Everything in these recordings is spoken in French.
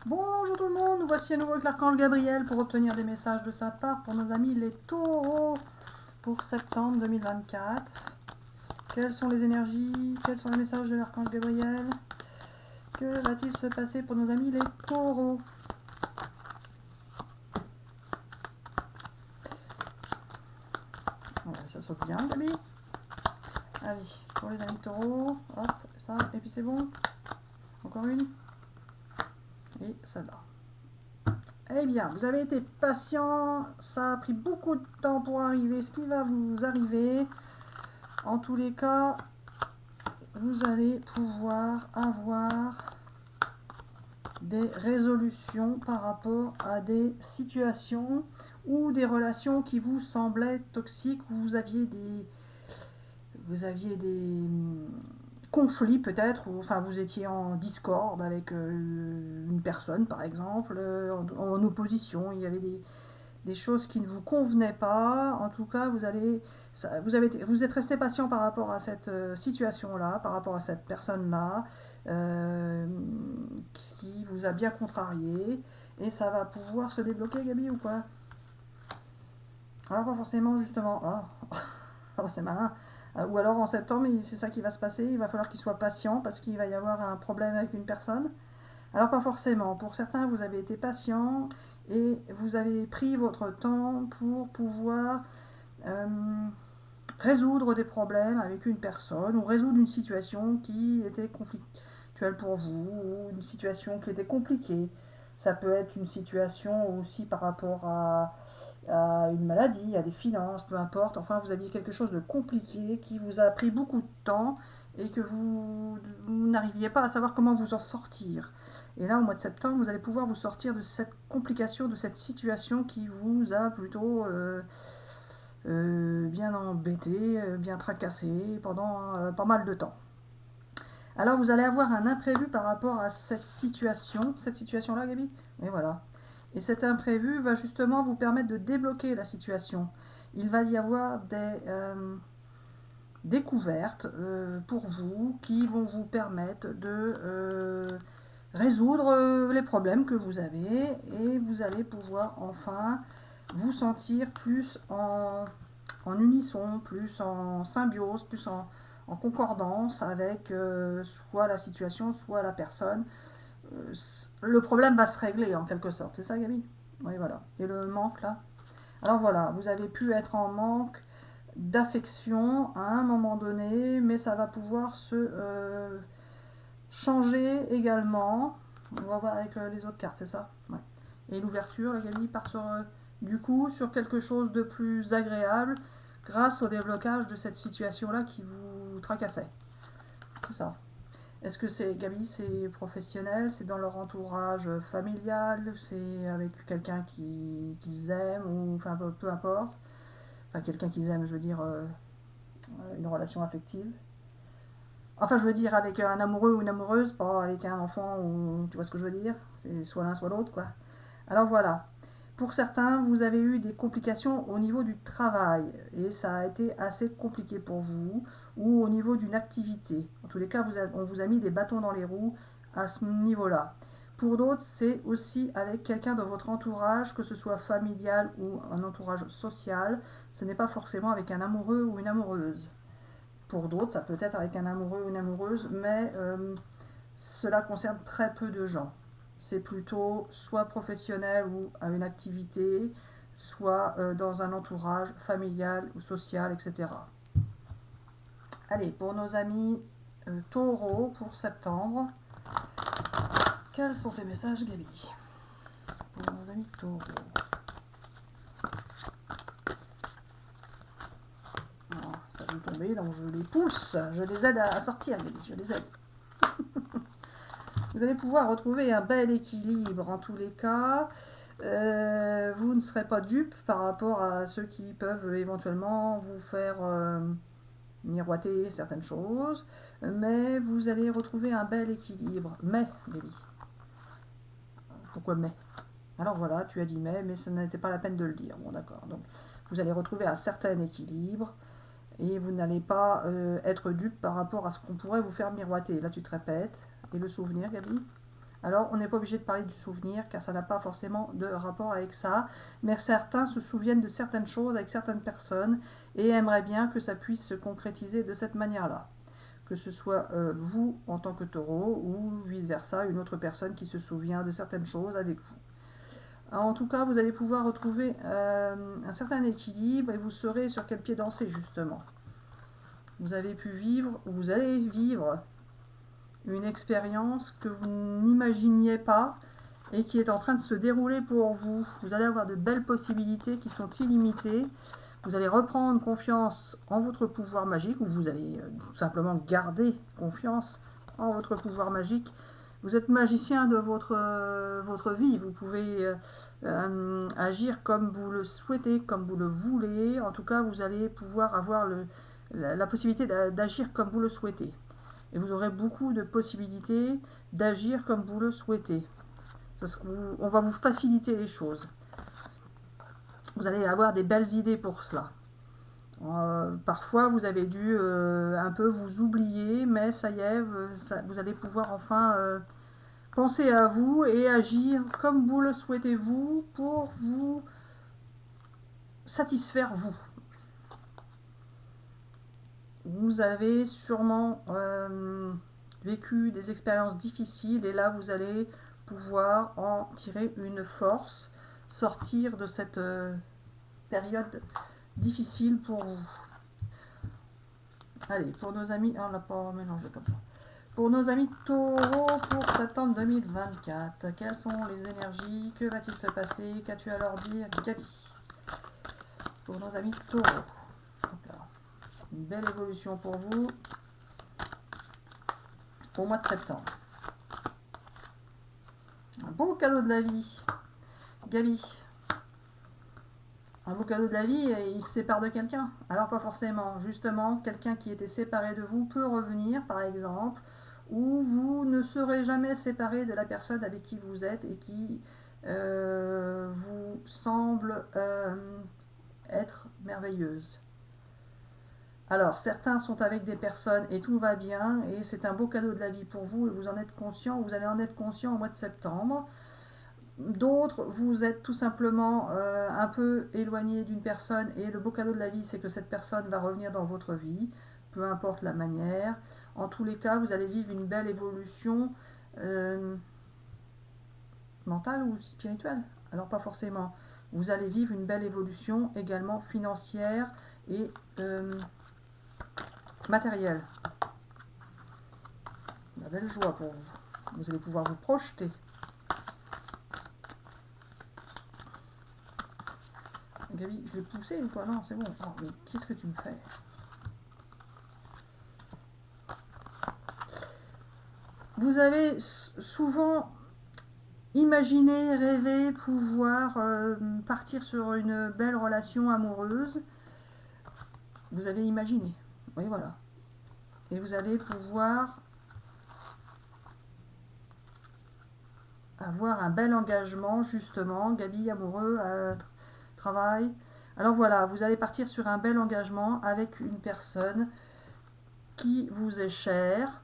Bonjour tout le monde, nous voici à nouveau avec l'archange Gabriel pour obtenir des messages de sa part pour nos amis les taureaux pour septembre 2024. Quelles sont les énergies? Quels sont les messages de l'archange Gabriel? Que va-t-il se passer pour nos amis les taureaux? Voilà, ça saute bien, Gabi. Allez, pour les amis taureaux, hop, ça, et puis c'est bon. Encore une. Et celle-là. Eh bien, vous avez été patient, ça a pris beaucoup de temps pour arriver, ce qui va vous arriver. En tous les cas, vous allez pouvoir avoir des résolutions par rapport à des situations ou des relations qui vous semblaient toxiques, où vous aviez des conflits peut-être, ou enfin vous étiez en discorde avec une personne par exemple, en opposition, il y avait des choses qui ne vous convenaient pas. En tout cas, vous êtes resté patient par rapport à cette situation-là, par rapport à cette personne-là, qui vous a bien contrarié. Et ça va pouvoir se débloquer, Gabi, ou quoi? Alors, pas forcément, justement. Oh, c'est malin. Ou alors en septembre, c'est ça qui va se passer. Il va falloir qu'il soit patient parce qu'il va y avoir un problème avec une personne. Alors pas forcément. Pour certains, vous avez été patient et vous avez pris votre temps pour pouvoir euh, résoudre des problèmes avec une personne ou résoudre une situation qui était conflictuelle pour vous ou une situation qui était compliquée. Ça peut être une situation aussi par rapport à une maladie, à des finances, peu importe. Enfin, vous aviez quelque chose de compliqué qui vous a pris beaucoup de temps et que vous n'arriviez pas à savoir comment vous en sortir. Et là, au mois de septembre, vous allez pouvoir vous sortir de cette complication, de cette situation qui vous a plutôt bien embêté, bien tracassé pendant pas mal de temps. Alors, vous allez avoir un imprévu par rapport à cette situation-là, Gabi. Et voilà. Et cet imprévu va justement vous permettre de débloquer la situation. Il va y avoir des découvertes pour vous qui vont vous permettre de résoudre les problèmes que vous avez et vous allez pouvoir enfin vous sentir plus en unisson, plus en symbiose, plus en concordance avec soit la situation, soit la personne. Le problème va se régler en quelque sorte, c'est ça Gabi? Oui, voilà. Et le manque là? Alors voilà, vous avez pu être en manque d'affection à un moment donné, mais ça va pouvoir se changer également. On va voir avec les autres cartes, c'est ça? Ouais. Et l'ouverture, la Gabi, part sur, du coup sur quelque chose de plus agréable grâce au déblocage de cette situation-là qui vous tracassait. C'est ça. Est-ce que c'est, Gabi, c'est professionnel, c'est dans leur entourage familial, c'est avec quelqu'un qu'ils aiment, ou enfin peu importe. Enfin, quelqu'un qu'ils aiment, je veux dire, une relation affective. Enfin, je veux dire avec un amoureux ou une amoureuse, pas avec un enfant, ou tu vois ce que je veux dire? C'est soit l'un, soit l'autre, quoi. Alors voilà. Pour certains, vous avez eu des complications au niveau du travail et ça a été assez compliqué pour vous ou au niveau d'une activité. En tous les cas, on vous a mis des bâtons dans les roues à ce niveau-là. Pour d'autres, c'est aussi avec quelqu'un dans votre entourage, que ce soit familial ou un entourage social. Ce n'est pas forcément avec un amoureux ou une amoureuse. Pour d'autres, ça peut être avec un amoureux ou une amoureuse, mais cela concerne très peu de gens. C'est plutôt soit professionnel ou à une activité, soit dans un entourage familial ou social, etc. Allez, pour nos amis taureaux pour septembre, quels sont tes messages, Gabi? Pour nos amis taureaux. Ah, ça va tomber, donc je les pousse, je les aide à sortir, Gabi, je les aide. Vous allez pouvoir retrouver un bel équilibre en tous les cas. Vous ne serez pas dupe par rapport à ceux qui peuvent éventuellement vous faire miroiter certaines choses, mais vous allez retrouver un bel équilibre. Mais, Gabi, pourquoi mais? Alors voilà, tu as dit mais ce n'était pas la peine de le dire. Bon d'accord, donc vous allez retrouver un certain équilibre et vous n'allez pas être dupe par rapport à ce qu'on pourrait vous faire miroiter. Là tu te répètes, et le souvenir, Gabi? Alors, on n'est pas obligé de parler du souvenir, car ça n'a pas forcément de rapport avec ça. Mais certains se souviennent de certaines choses avec certaines personnes et aimeraient bien que ça puisse se concrétiser de cette manière-là. Que ce soit vous en tant que taureau ou vice-versa, une autre personne qui se souvient de certaines choses avec vous. Alors, en tout cas, vous allez pouvoir retrouver un certain équilibre et vous saurez sur quel pied danser justement. Vous avez pu vivre, ou vous allez vivre une expérience que vous n'imaginiez pas et qui est en train de se dérouler pour vous. Vous allez avoir de belles possibilités qui sont illimitées. Vous allez reprendre confiance en votre pouvoir magique, ou vous allez tout simplement garder confiance en votre pouvoir magique. Vous êtes magicien de votre vie. Vous pouvez agir comme vous le souhaitez, comme vous le voulez. En tout cas, vous allez pouvoir avoir la possibilité d'agir comme vous le souhaitez. Et vous aurez beaucoup de possibilités d'agir comme vous le souhaitez. On va vous faciliter les choses. Vous allez avoir des belles idées pour cela. Parfois, vous avez dû un peu vous oublier, mais ça y est, vous allez pouvoir enfin penser à vous et agir comme vous le souhaitez vous pour vous satisfaire vous. Vous avez sûrement vécu des expériences difficiles et là vous allez pouvoir en tirer une force, sortir de cette période difficile pour vous. Allez, pour nos amis, on l'a pas mélangé comme ça. Pour nos amis taureaux pour septembre 2024, quelles sont les énergies? Que va-t-il se passer? Qu'as-tu à leur dire, Gabi? Pour nos amis taureaux. Une belle évolution pour vous au mois de septembre. Un beau cadeau de la vie. Gabi. Un beau cadeau de la vie, et il se sépare de quelqu'un. Alors pas forcément. Justement, quelqu'un qui était séparé de vous peut revenir, par exemple, ou vous ne serez jamais séparé de la personne avec qui vous êtes et qui vous semble être merveilleuse. Alors, certains sont avec des personnes et tout va bien, et c'est un beau cadeau de la vie pour vous, et vous en êtes conscient, vous allez en être conscient au mois de septembre. D'autres, vous êtes tout simplement un peu éloigné d'une personne, et le beau cadeau de la vie, c'est que cette personne va revenir dans votre vie, peu importe la manière. En tous les cas, vous allez vivre une belle évolution mentale ou spirituelle. Alors, pas forcément. Vous allez vivre une belle évolution également financière et matériel. La belle joie pour vous. Vous allez pouvoir vous projeter. Gabi, je vais pousser ou quoi? Non, c'est bon. Oh, mais qu'est-ce que tu me fais? Vous avez souvent imaginé, rêvé pouvoir partir sur une belle relation amoureuse. Vous avez imaginé. Oui, voilà. Et vous allez pouvoir avoir un bel engagement, justement. Gabi, amoureux, travail. Alors voilà, vous allez partir sur un bel engagement avec une personne qui vous est chère.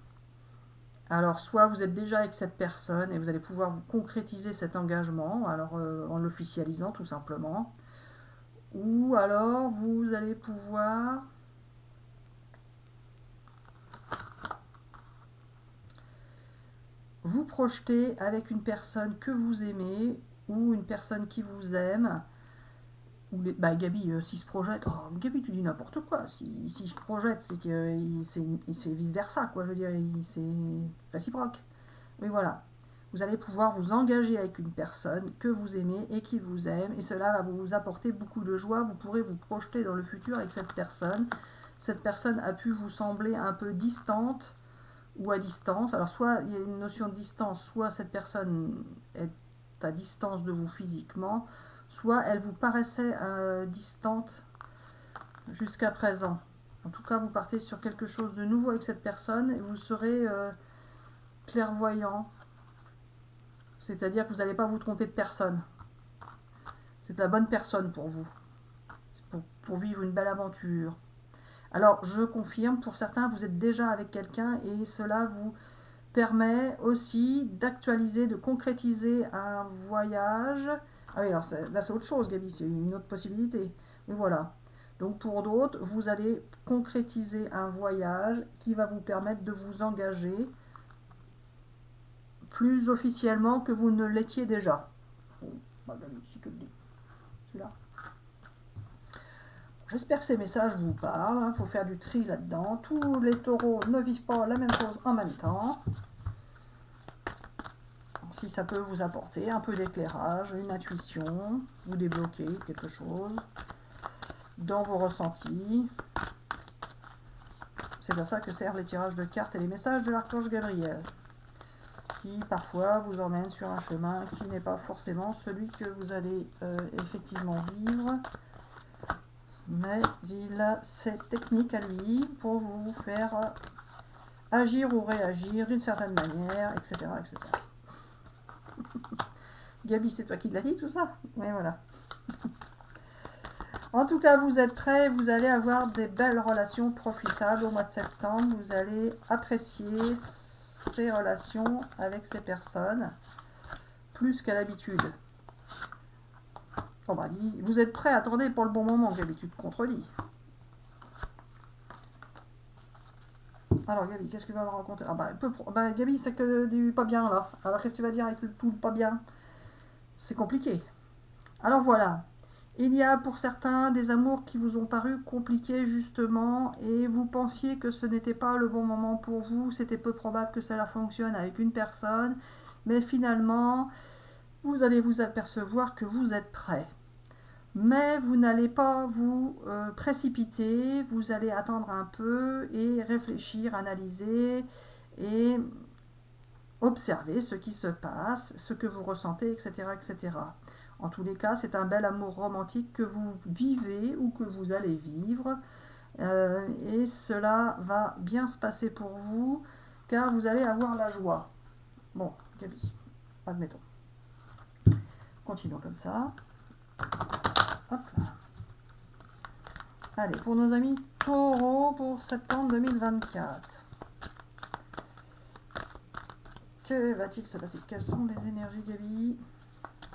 Alors soit vous êtes déjà avec cette personne et vous allez pouvoir vous concrétiser cet engagement, alors en l'officialisant tout simplement. Ou alors vous allez pouvoir vous projeter avec une personne que vous aimez ou une personne qui vous aime. Ou Gabi, s'il se projette, oh, Gabi, tu dis n'importe quoi. Si je projette, c'est que c'est vice versa, quoi. Je veux dire, c'est réciproque. Oui, voilà. Vous allez pouvoir vous engager avec une personne que vous aimez et qui vous aime, et cela va vous apporter beaucoup de joie. Vous pourrez vous projeter dans le futur avec cette personne. Cette personne a pu vous sembler un peu distante ou à distance. Alors soit il y a une notion de distance, soit cette personne est à distance de vous physiquement, soit elle vous paraissait distante jusqu'à présent. En tout cas, vous partez sur quelque chose de nouveau avec cette personne et vous serez clairvoyant. C'est-à-dire que vous n'allez pas vous tromper de personne. C'est la bonne personne pour vous. Pour vivre une belle aventure. Alors, je confirme, pour certains, vous êtes déjà avec quelqu'un et cela vous permet aussi d'actualiser, de concrétiser un voyage. Ah oui, alors là c'est autre chose, Gabi, c'est une autre possibilité. Mais voilà. Donc pour d'autres, vous allez concrétiser un voyage qui va vous permettre de vous engager plus officiellement que vous ne l'étiez déjà. Oh, bah Gabi, si tu le dis. Celui-là. J'espère que ces messages vous parlent. Il faut faire du tri là-dedans. Tous les taureaux ne vivent pas la même chose en même temps. Si ça peut vous apporter un peu d'éclairage, une intuition, vous débloquer quelque chose dans vos ressentis. C'est à ça que servent les tirages de cartes et les messages de l'archange Gabriel, qui parfois vous emmènent sur un chemin qui n'est pas forcément celui que vous allez effectivement vivre, mais il a cette technique à lui pour vous faire agir ou réagir d'une certaine manière, etc. etc. Gabi, c'est toi qui l'as dit tout ça? Oui, voilà. En tout cas, vous êtes prêts, vous allez avoir des belles relations profitables au mois de septembre. Vous allez apprécier ces relations avec ces personnes plus qu'à l'habitude. Oh bah, vous êtes prêts, attendez pour le bon moment, Gabi, tu te contredis. Alors Gabi, qu'est-ce que tu vas me raconter? Ah bah, Gabi, c'est que du pas bien là. Alors qu'est-ce que tu vas dire avec tout le pas bien? C'est compliqué. Alors voilà. Il y a pour certains des amours qui vous ont paru compliqués justement et vous pensiez que ce n'était pas le bon moment pour vous, c'était peu probable que cela fonctionne avec une personne, mais finalement vous allez vous apercevoir que vous êtes prêt. Mais vous n'allez pas vous précipiter, vous allez attendre un peu et réfléchir, analyser et observer ce qui se passe, ce que vous ressentez, etc. etc. En tous les cas, c'est un bel amour romantique que vous vivez ou que vous allez vivre. Et cela va bien se passer pour vous, car vous allez avoir la joie. Bon, Gabi, admettons. Continuons comme ça. Hop là. Allez, pour nos amis taureaux pour septembre 2024. Que va-t-il se passer? Quelles sont les énergies, Gabi?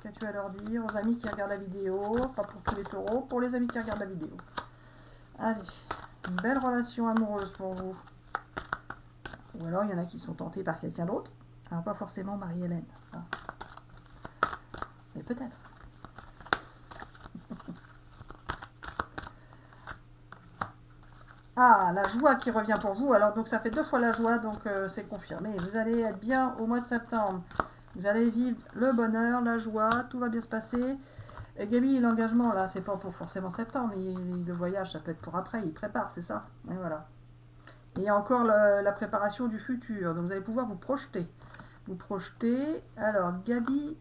Qu'as-tu à leur dire aux amis qui regardent la vidéo? Pas pour tous les taureaux, pour les amis qui regardent la vidéo. Allez, une belle relation amoureuse pour vous. Ou alors il y en a qui sont tentés par quelqu'un d'autre. Alors pas forcément Marie-Hélène. Hein. Mais peut-être. Ah, la joie qui revient pour vous. Alors donc ça fait 2 fois la joie, donc c'est confirmé. Vous allez être bien au mois de septembre. Vous allez vivre le bonheur, la joie, tout va bien se passer. Et Gabi, l'engagement, là, c'est pas pour forcément septembre. Le voyage, ça peut être pour après. Il prépare, c'est ça. Et voilà. Et il y a encore la préparation du futur. Donc vous allez pouvoir vous projeter. Vous projeter. Alors, Gabi,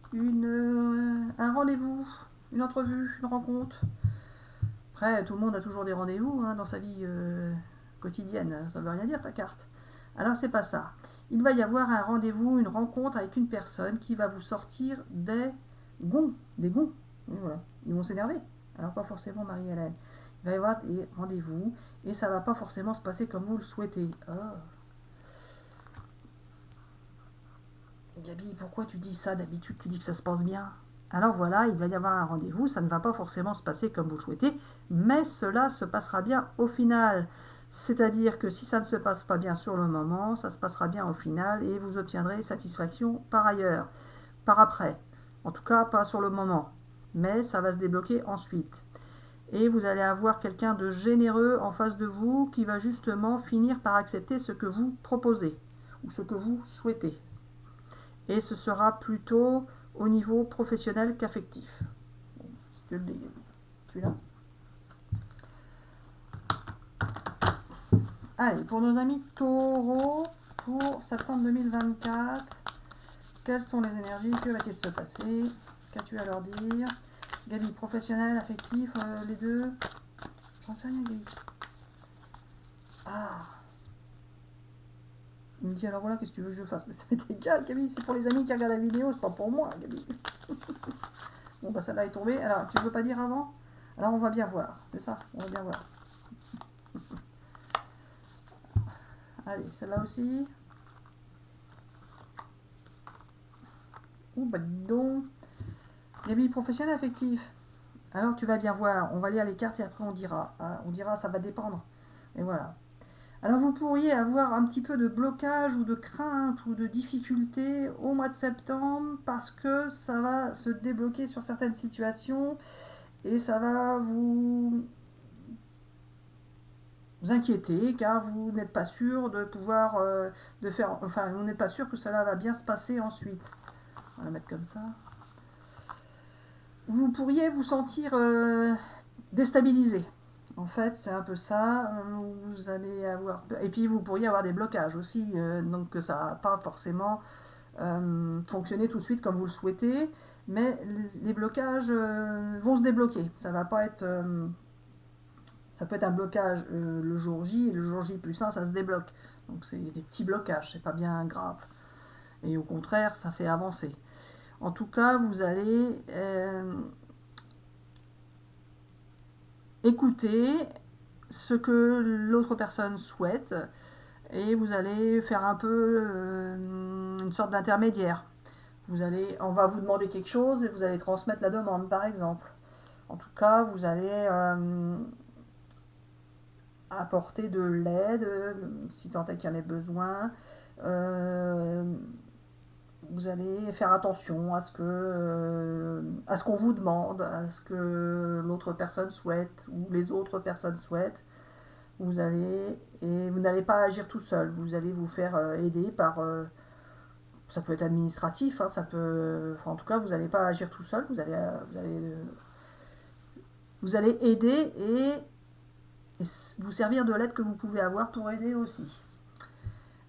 un rendez-vous, une entrevue, une rencontre. Après, tout le monde a toujours des rendez-vous dans sa vie quotidienne. Ça ne veut rien dire, ta carte. Alors, c'est pas ça. Il va y avoir un rendez-vous, une rencontre avec une personne qui va vous sortir des gonds. Des gonds. Et voilà. Ils vont s'énerver. Alors, pas forcément Marie-Hélène. Il va y avoir des rendez-vous et ça va pas forcément se passer comme vous le souhaitez. Oh. Gabi, pourquoi tu dis ça? D'habitude, tu dis que ça se passe bien. Alors voilà, il va y avoir un rendez-vous, ça ne va pas forcément se passer comme vous le souhaitez, mais cela se passera bien au final. C'est-à-dire que si ça ne se passe pas bien sur le moment, ça se passera bien au final et vous obtiendrez satisfaction par ailleurs, par après. En tout cas, pas sur le moment, mais ça va se débloquer ensuite. Et vous allez avoir quelqu'un de généreux en face de vous qui va justement finir par accepter ce que vous proposez ou ce que vous souhaitez. Et ce sera plutôt au niveau professionnel qu'affectif. Je le dis, celui-là. Allez, pour nos amis taureaux, pour septembre 2024, quelles sont les énergies? Que va-t-il se passer? Qu'as-tu à leur dire? Gabi, professionnel, affectif, les deux? J'en sais rien, Gabi. Ah. Il me dit, alors voilà, qu'est-ce que tu veux que je fasse? Mais ça m'est égal, Gabi, c'est pour les amis qui regardent la vidéo, c'est pas pour moi, Gabi. Bon, bah celle-là est tombée. Alors, tu veux pas dire avant? Alors, on va bien voir, c'est ça, on va bien voir. Allez, celle-là aussi. bah dis donc. Gabi, professionnel affectif. Alors tu vas bien voir, on va lire les cartes et après on dira. On dira, ça va dépendre. Et voilà. Alors vous pourriez avoir un petit peu de blocage ou de crainte ou de difficulté au mois de septembre parce que ça va se débloquer sur certaines situations et ça va vous inquiéter car vous n'êtes pas sûr de pouvoir de faire, enfin vous n'êtes pas sûr que cela va bien se passer ensuite. On va la mettre comme ça. Vous pourriez vous sentir déstabilisé. En fait, c'est un peu ça. Vous allez avoir et puis vous pourriez avoir des blocages aussi, donc que ça va pas forcément fonctionner tout de suite comme vous le souhaitez, mais les blocages vont se débloquer. Ça va pas être ça peut être un blocage le jour J, et le jour J plus 1, ça se débloque. Donc c'est des petits blocages, c'est pas bien grave. Et au contraire, ça fait avancer. En tout cas, vous allez écouter ce que l'autre personne souhaite et vous allez faire un peu une sorte d'intermédiaire. On va vous demander quelque chose et vous allez transmettre la demande, par exemple. En tout cas, vous allez apporter de l'aide, si tant est qu'il y en ait besoin. Vous allez faire attention à ce qu'on vous demande, à ce que l'autre personne souhaite ou les autres personnes souhaitent. Vous n'allez pas agir tout seul. Vous allez vous faire aider par ça peut être administratif, hein, ça peut. Enfin, en tout cas, vous n'allez pas agir tout seul. Vous allez aider et vous servir de l'aide que vous pouvez avoir pour aider aussi.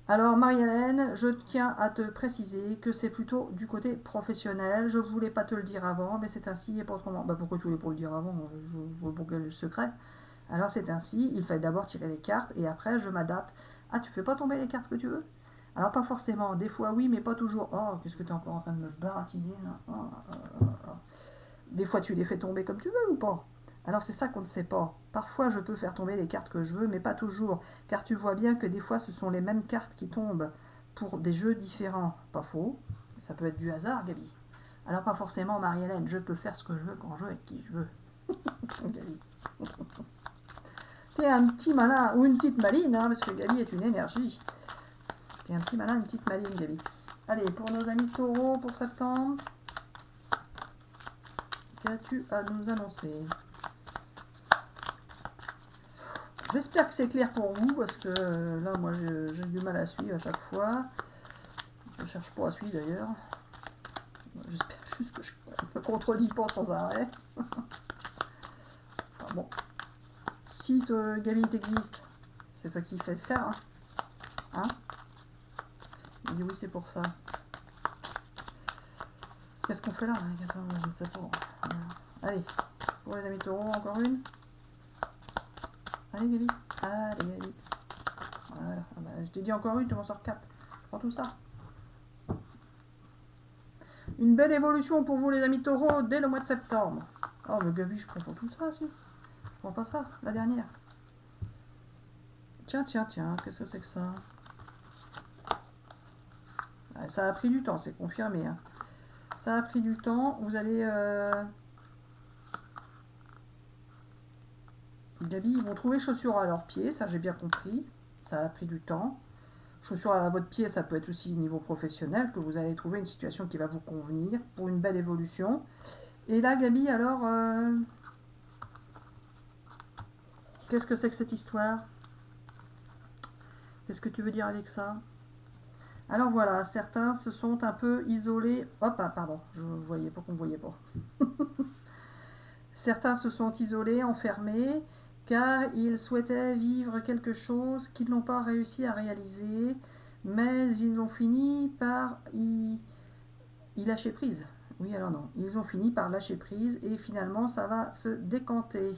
Alors Marie-Hélène, je tiens à te préciser que c'est plutôt du côté professionnel. Je voulais pas te le dire avant, mais c'est ainsi et pas autrement. Bah pourquoi tu voulais pas le dire avant? Je vois pour quel secret. Alors c'est ainsi, il fallait d'abord tirer les cartes et après je m'adapte. Ah, tu fais pas tomber les cartes que tu veux? Alors pas forcément, des fois oui, mais pas toujours. Oh, qu'est-ce que tu es encore en train de me baratiner là? Des fois tu les fais tomber comme tu veux ou pas? Alors c'est ça qu'on ne sait pas. Parfois je peux faire tomber les cartes que je veux, mais pas toujours. Car tu vois bien que des fois ce sont les mêmes cartes qui tombent pour des jeux différents. Pas faux. Ça peut être du hasard, Gabi. Alors pas forcément, Marie-Hélène. Je peux faire ce que je veux quand je veux avec qui je veux. Gabi. T'es un petit malin ou une petite maline, hein, parce que Gabi est une énergie. T'es un petit malin, une petite maline, Gabi. Allez, pour nos amis taureaux pour septembre, qu'as-tu à nous annoncer? J'espère que c'est clair pour vous, parce que là, moi, j'ai du mal à suivre à chaque fois. Je ne cherche pas à suivre, d'ailleurs. J'espère juste que je ne me contredis pas sans arrêt. Enfin bon. Si Gabi t'existe, c'est toi qui fais faire, hein? Il dit oui, c'est pour ça. Qu'est-ce qu'on fait là? Je ne sais pas. Allez, pour les amis taureaux, encore une. Allez Gabi, allez Gabi. Voilà. Ah bah, je t'ai dit encore une, tu m'en sors 4. Je prends tout ça. Une belle évolution pour vous les amis taureaux dès le mois de septembre. Oh mais Gabi, je prends pas tout ça, si. Je prends pas ça, la dernière. Tiens, qu'est-ce que c'est que ça? Ça a pris du temps, c'est confirmé. Hein. Ça a pris du temps. Vous allez... Gabi, ils vont trouver chaussures à leurs pieds, ça j'ai bien compris. Ça a pris du temps. Chaussures à votre pied, ça peut être aussi niveau professionnel, que vous allez trouver une situation qui va vous convenir pour une belle évolution. Et là, Gabi, alors, qu'est-ce que c'est que cette histoire? Qu'est-ce que tu veux dire avec ça? Alors voilà, certains se sont un peu isolés. Hop, ah, pardon, je voyais pas qu'on voyait pas. Certains se sont isolés, enfermés, car ils souhaitaient vivre quelque chose qu'ils n'ont pas réussi à réaliser, mais ils ont fini par y lâcher prise. Oui, alors non, ils ont fini par lâcher prise et finalement ça va se décanter.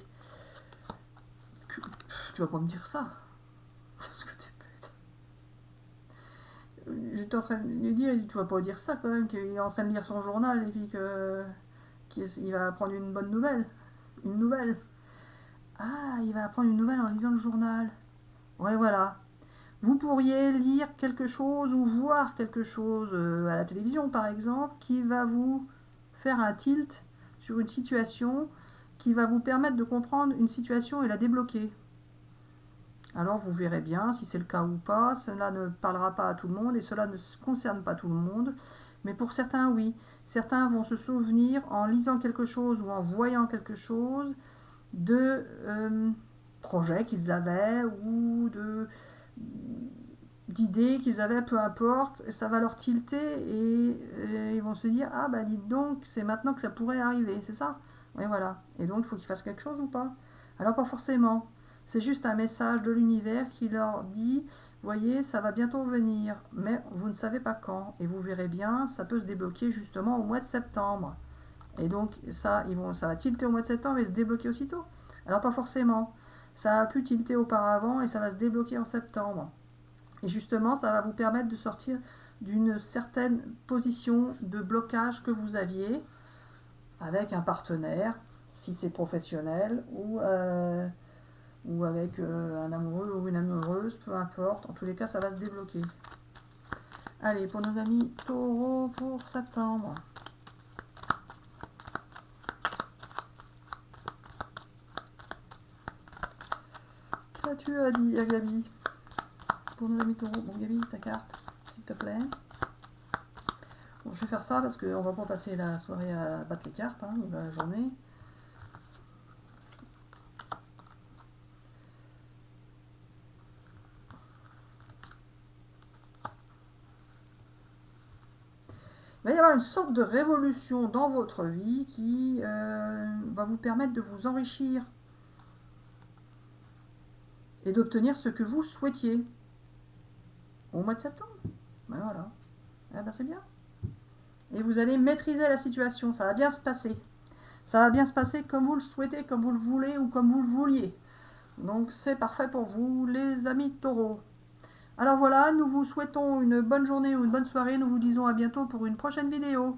Tu vas pas me dire ça? Parce que t'es bête. J'étais en train de lui dire, tu vas pas dire ça quand même, qu'il est en train de lire son journal et puis qu'il va apprendre une bonne nouvelle. Une nouvelle. Ah, il va apprendre une nouvelle en lisant le journal. Ouais, voilà. Vous pourriez lire quelque chose ou voir quelque chose à la télévision par exemple qui va vous faire un tilt sur une situation qui va vous permettre de comprendre une situation et la débloquer. Alors vous verrez bien si c'est le cas ou pas, cela ne parlera pas à tout le monde et cela ne concerne pas tout le monde, mais pour certains oui. Certains vont se souvenir en lisant quelque chose ou en voyant quelque chose de projets qu'ils avaient ou d'idées qu'ils avaient, peu importe, et ça va leur tilter et ils vont se dire ah bah dites donc c'est maintenant que ça pourrait arriver, c'est ça? Et voilà. Et donc il faut qu'ils fassent quelque chose ou pas? Alors pas forcément. C'est juste un message de l'univers qui leur dit voyez ça va bientôt venir, mais vous ne savez pas quand. Et vous verrez bien, ça peut se débloquer justement au mois de septembre. Et donc ça, ça va tilter au mois de septembre et se débloquer aussitôt. Alors pas forcément. Ça a pu tilter auparavant et ça va se débloquer en septembre. Et justement, ça va vous permettre de sortir d'une certaine position de blocage que vous aviez avec un partenaire, si c'est professionnel, ou avec un amoureux ou une amoureuse, peu importe. En tous les cas, ça va se débloquer. Allez, pour nos amis taureaux pour septembre. Qu'as-tu à dire, Gabi? Pour nos amis taureaux. Bon, Gabi, ta carte, s'il te plaît. Bon, je vais faire ça parce qu'on va pas passer la soirée à battre les cartes, hein, ou la journée. Il va y avoir une sorte de révolution dans votre vie qui va vous permettre de vous enrichir et d'obtenir ce que vous souhaitiez au mois de septembre. Ben voilà. Eh ben c'est bien. Et vous allez maîtriser la situation, ça va bien se passer. Ça va bien se passer comme vous le souhaitez, comme vous le voulez ou comme vous le vouliez. Donc c'est parfait pour vous, les amis taureaux. Alors voilà, nous vous souhaitons une bonne journée ou une bonne soirée. Nous vous disons à bientôt pour une prochaine vidéo.